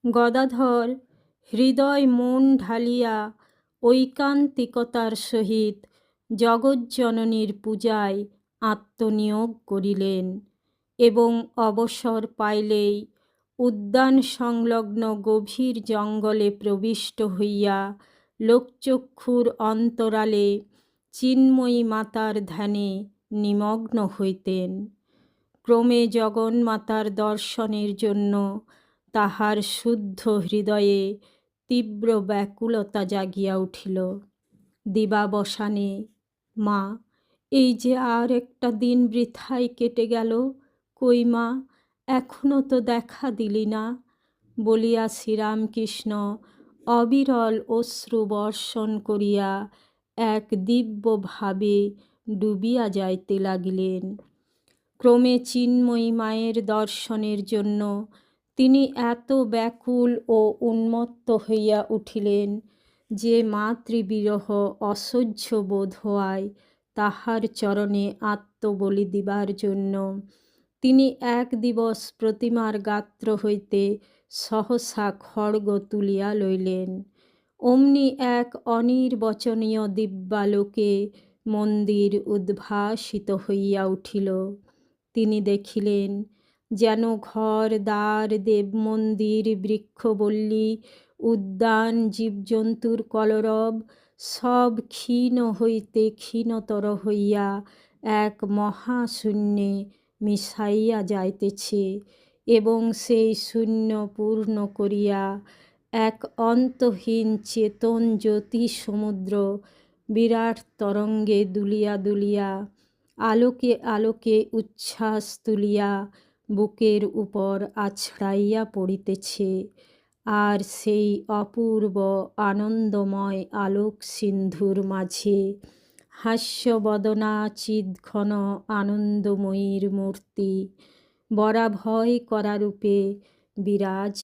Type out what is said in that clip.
গদাধর হৃদয় মন ঢালিয়া ঐকান্তিকতার সহিত জগজ্জননীর পূজায় আত্মনিয়োগ করিলেন এবং অবসর পাইলেই উদ্যান সংলগ্ন গভীর জঙ্গলে প্রবিষ্ট হইয়া লোকচক্ষুর অন্তরালে চিন্ময়ী মাতার ধ্যানে নিমগ্ন হইতেন। ক্রমে জগন্মাতার দর্শনের জন্য তাহার শুদ্ধ হৃদয়ে তীব্র ব্যাকুলতা জাগিয়া উঠিল। দিবাবসানে, মা, এই যে আর একটা দিন বৃথায় কেটে গেল, কই মা, এখনো তো দেখা দিলি না, বলিয়া শ্রীরামকৃষ্ণ অবিরল অশ্রু বর্ষণ করিয়া এক দিব্য ভাবে ডুবিয়া যাইতে লাগিলেন। ক্রমে চিন্ময়ী মায়ের দর্শনের জন্য তিনি এত ব্যাকুল ও উন্মত্ত হইয়া উঠিলেন যে মাতৃবিরহ অসহ্য বোধ হওয়ায় তাহার চরণে আত্মবলি দিবার জন্য তিনি এক দিবস প্রতিমার গাত্র হইতে সহসা খড়গ তুলিয়া লইলেন। অমনি এক অনির্বচনীয় দিব্যালোকে মন্দির উদ্ভাসিত হইয়া উঠিল। তিনি দেখিলেন যেন ঘর দ্বার দেবমন্দির বৃক্ষবল্লী উদ্যান জীবজন্তুর কলরব সব ক্ষীণ হইতে ক্ষীণতর হইয়া এক মহাশূন্যে মিশাইয়া যাইতেছে এবং সেই শূন্য পূর্ণ করিয়া এক অন্তহীন চেতন জ্যোতি সমুদ্র বিরাট তরঙ্গে দুলিয়া দুলিয়া আলোকে আলোকে উচ্ছ্বাস তুলিয়া বুকের উপর আছড়াইয়া পড়িতেছে। আর সেই অপূর্ব আনন্দময় আলোক সিন্ধুর মাঝে হাস্যবদনা চিৎঘন আনন্দময়ীর মূর্তি বরাভয় করারূপে বিরাজ